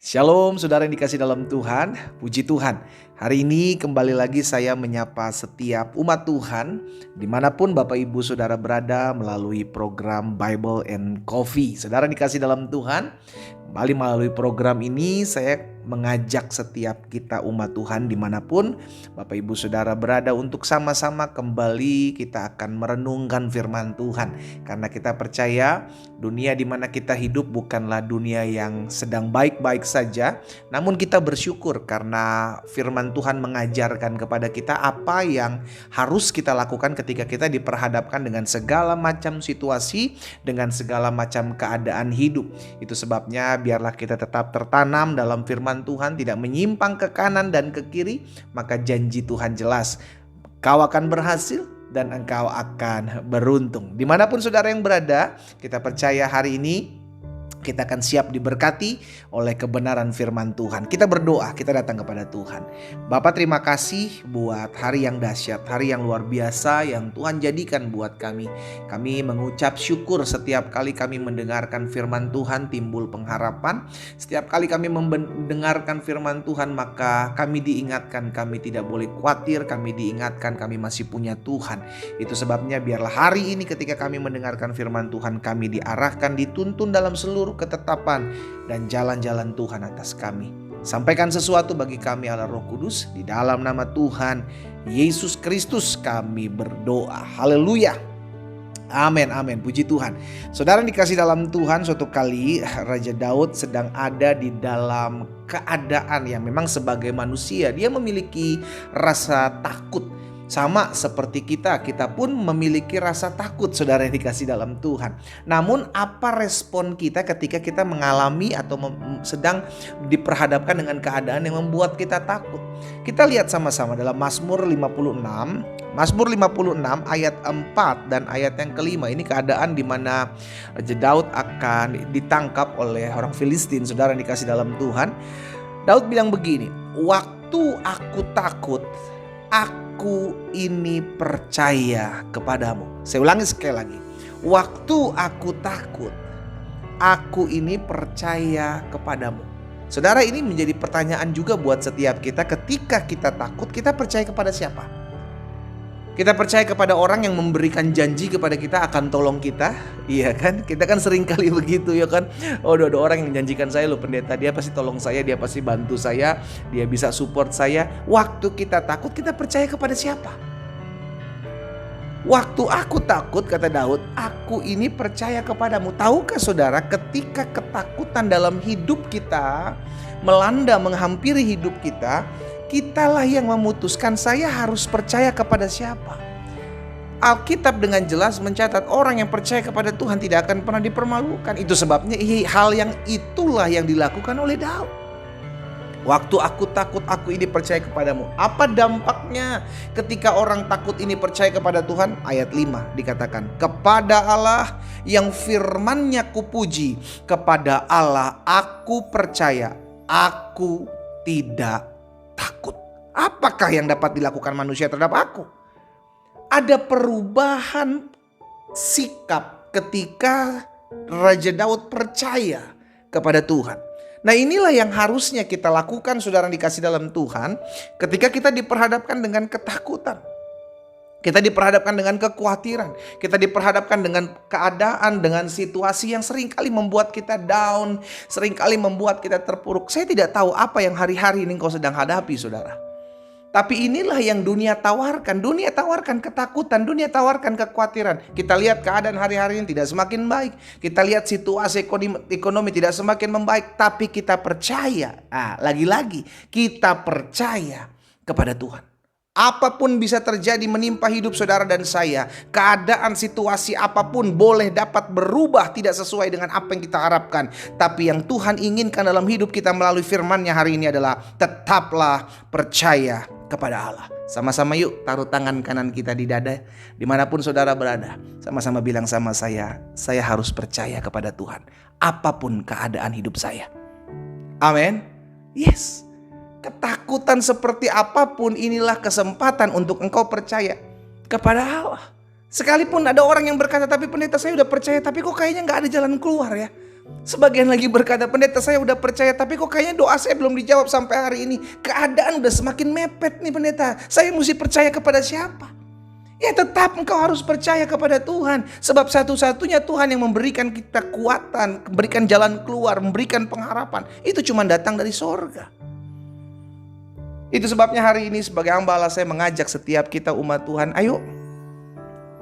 Shalom saudara yang dikasih dalam Tuhan, puji Tuhan. Hari ini kembali lagi saya menyapa setiap umat Tuhan dimanapun Bapak Ibu Saudara berada melalui program Bible and Coffee. Saudara yang dikasih dalam Tuhan, kembali melalui program ini saya mengajak setiap kita umat Tuhan dimanapun Bapak Ibu Saudara berada untuk sama-sama kembali kita akan merenungkan firman Tuhan. Karena kita percaya dunia di mana kita hidup bukanlah dunia yang sedang baik-baik saja, namun kita bersyukur karena firman Tuhan mengajarkan kepada kita apa yang harus kita lakukan ketika kita diperhadapkan dengan segala macam situasi, dengan segala macam keadaan hidup. Itu sebabnya biarlah kita tetap tertanam dalam firman Tuhan, tidak menyimpang ke kanan dan ke kiri, maka janji Tuhan jelas. Kau akan berhasil dan engkau akan beruntung. Dimanapun saudara yang berada, kita percaya hari ini kita akan siap diberkati oleh kebenaran firman Tuhan. Kita berdoa, kita datang kepada Tuhan. Bapa, terima kasih buat hari yang dahsyat, hari yang luar biasa yang Tuhan jadikan buat kami. Kami mengucap syukur setiap kali kami mendengarkan firman Tuhan timbul pengharapan. Setiap kali kami mendengarkan firman Tuhan maka kami diingatkan kami tidak boleh khawatir, kami diingatkan kami masih punya Tuhan. Itu sebabnya biarlah hari ini ketika kami mendengarkan firman Tuhan kami diarahkan, dituntun dalam seluruh ketetapan dan jalan-jalan Tuhan atas kami. Sampaikan sesuatu bagi kami Allah Roh Kudus, di dalam nama Tuhan Yesus Kristus kami berdoa. Haleluya. Amin, amin, puji Tuhan. Saudara yang dikasih dalam Tuhan, suatu kali Raja Daud sedang ada di dalam keadaan yang memang sebagai manusia dia memiliki rasa takut. Sama seperti kita pun memiliki rasa takut, saudara yang dikasih dalam Tuhan. Namun apa respon kita ketika kita mengalami atau sedang diperhadapkan dengan keadaan yang membuat kita takut? Kita lihat sama-sama dalam Mazmur 56. Mazmur 56 ayat 4 dan ayat yang kelima. Ini keadaan di mana Raja Daud akan ditangkap oleh orang Filistin, saudara yang dikasih dalam Tuhan. Daud bilang begini, "Waktu aku takut, aku ini percaya kepadamu." Saya ulangi sekali lagi. Waktu aku takut, aku ini percaya kepadamu. Saudara, ini menjadi pertanyaan juga buat setiap kita. Ketika kita takut, kita percaya kepada siapa? Kita percaya kepada orang yang memberikan janji kepada kita akan tolong kita. Iya kan? Kita kan sering kali begitu ya kan. Oh, ada orang yang menjanjikan saya loh pendeta, dia pasti tolong saya, dia pasti bantu saya, dia bisa support saya. Waktu kita takut, kita percaya kepada siapa? Waktu aku takut, kata Daud, aku ini percaya kepadamu. Tahukah saudara, ketika ketakutan dalam hidup kita melanda, menghampiri hidup kita, kitalah yang memutuskan saya harus percaya kepada siapa. Alkitab dengan jelas mencatat orang yang percaya kepada Tuhan tidak akan pernah dipermalukan. Itu sebabnya hal yang itulah yang dilakukan oleh Daud. Waktu aku takut, aku ini percaya kepadamu. Apa dampaknya ketika orang takut ini percaya kepada Tuhan? Ayat 5 dikatakan, kepada Allah yang firman-Nya kupuji, kepada Allah aku percaya, aku tidak takut. Apakah yang dapat dilakukan manusia terhadap aku? Ada perubahan sikap ketika Raja Daud percaya kepada Tuhan. Nah, inilah yang harusnya kita lakukan, saudara yang dikasih dalam Tuhan, ketika kita diperhadapkan dengan ketakutan. Kita diperhadapkan dengan kekhawatiran, kita diperhadapkan dengan keadaan, dengan situasi yang seringkali membuat kita down, seringkali membuat kita terpuruk. Saya tidak tahu apa yang hari-hari ini kau sedang hadapi, saudara. Tapi inilah yang dunia tawarkan. Dunia tawarkan ketakutan, dunia tawarkan kekhawatiran. Kita lihat keadaan hari-hari ini tidak semakin baik. Kita lihat situasi ekonomi tidak semakin membaik. Tapi kita percaya, lagi-lagi kita percaya kepada Tuhan. Apapun bisa terjadi menimpa hidup saudara dan saya. Keadaan situasi apapun boleh dapat berubah tidak sesuai dengan apa yang kita harapkan. Tapi yang Tuhan inginkan dalam hidup kita melalui firman-Nya hari ini adalah tetaplah percaya kepada Allah. Sama-sama yuk taruh tangan kanan kita di dada. Dimanapun saudara berada, sama-sama bilang sama saya harus percaya kepada Tuhan. Apapun keadaan hidup saya. Amin. Yes. Ketakutan seperti apapun, inilah kesempatan untuk engkau percaya kepada Allah. Sekalipun ada orang yang berkata, tapi pendeta saya udah percaya, tapi kok kayaknya gak ada jalan keluar ya. Sebagian lagi berkata, pendeta saya udah percaya tapi kok kayaknya doa saya belum dijawab sampai hari ini. Keadaan udah semakin mepet nih pendeta. Saya mesti percaya kepada siapa? Ya tetap engkau harus percaya kepada Tuhan. Sebab satu-satunya Tuhan yang memberikan kita kekuatan, memberikan jalan keluar, memberikan pengharapan. Itu cuma datang dari sorga. Itu sebabnya hari ini sebagai hamba Allah saya mengajak setiap kita umat Tuhan. Ayo,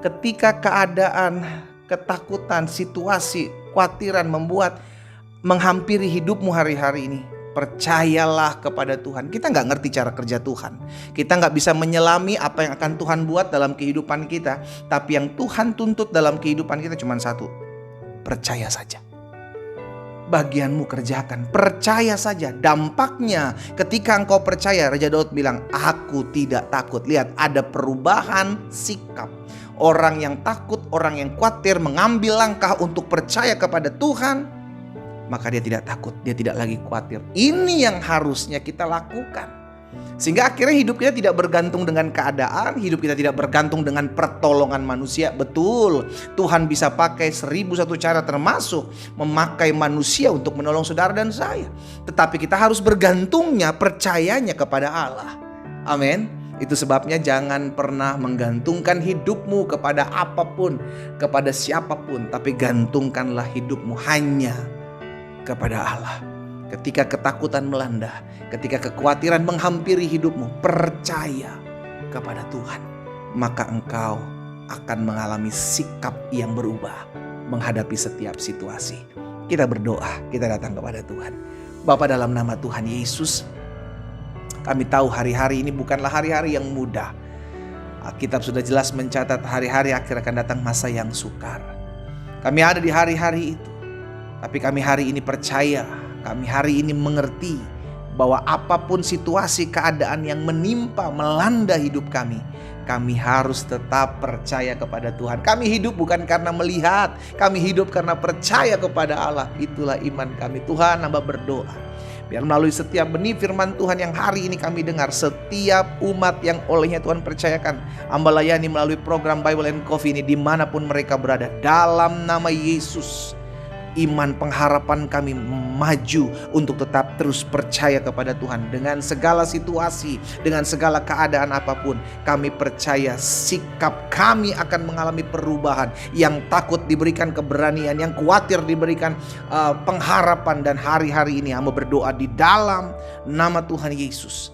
ketika keadaan, ketakutan, situasi, kekhawatiran menghampiri hidupmu hari-hari ini, percayalah kepada Tuhan. Kita nggak ngerti cara kerja Tuhan. Kita nggak bisa menyelami apa yang akan Tuhan buat dalam kehidupan kita. Tapi yang Tuhan tuntut dalam kehidupan kita cuma satu. Percaya saja. Bagianmu kerjakan. Percaya saja. Dampaknya ketika engkau percaya, Raja Daud bilang, aku tidak takut. Lihat, ada perubahan sikap. Orang yang takut, orang yang khawatir mengambil langkah untuk percaya kepada Tuhan, maka dia tidak takut, dia tidak lagi khawatir. Ini yang harusnya kita lakukan. Sehingga akhirnya hidup kita tidak bergantung dengan keadaan, hidup kita tidak bergantung dengan pertolongan manusia. Betul, Tuhan bisa pakai 1001 cara termasuk memakai manusia untuk menolong saudara dan saya. Tetapi kita harus bergantungnya, percayanya kepada Allah. Amin. Itu sebabnya jangan pernah menggantungkan hidupmu kepada apapun, kepada siapapun. Tapi gantungkanlah hidupmu hanya kepada Allah. Ketika ketakutan melanda, ketika kekhawatiran menghampiri hidupmu, percaya kepada Tuhan. Maka engkau akan mengalami sikap yang berubah menghadapi setiap situasi. Kita berdoa, kita datang kepada Tuhan. Bapa, dalam nama Tuhan Yesus, kami tahu hari-hari ini bukanlah hari-hari yang mudah. Alkitab sudah jelas mencatat hari-hari akhir akan datang masa yang sukar. Kami ada di hari-hari itu. Tapi kami hari ini percaya, kami hari ini mengerti bahwa apapun situasi keadaan yang menimpa, melanda hidup kami harus tetap percaya kepada Tuhan. Kami hidup bukan karena melihat, kami hidup karena percaya kepada Allah. Itulah iman kami. Tuhan, hamba berdoa, biar melalui setiap benih firman Tuhan yang hari ini kami dengar, setiap umat yang olehnya Tuhan percayakan, hamba layani melalui program Bible and Coffee ini dimanapun mereka berada. Dalam nama Yesus, iman pengharapan kami maju untuk tetap terus percaya kepada Tuhan. Dengan segala situasi, dengan segala keadaan apapun, kami percaya sikap kami akan mengalami perubahan. Yang takut diberikan keberanian, yang khawatir diberikan pengharapan. Dan hari-hari ini hamba berdoa di dalam nama Tuhan Yesus,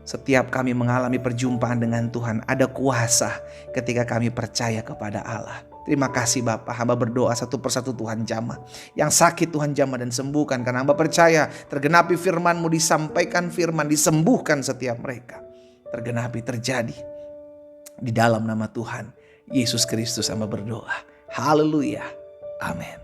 setiap kami mengalami perjumpaan dengan Tuhan, ada kuasa ketika kami percaya kepada Allah. Terima kasih Bapak, hamba berdoa satu persatu Tuhan jamah. Yang sakit Tuhan jamah dan sembuhkan, karena hamba percaya tergenapi firman-Mu, disampaikan firman, disembuhkan setiap mereka. Tergenapi, terjadi. Di dalam nama Tuhan Yesus Kristus hamba berdoa. Haleluya. Amin.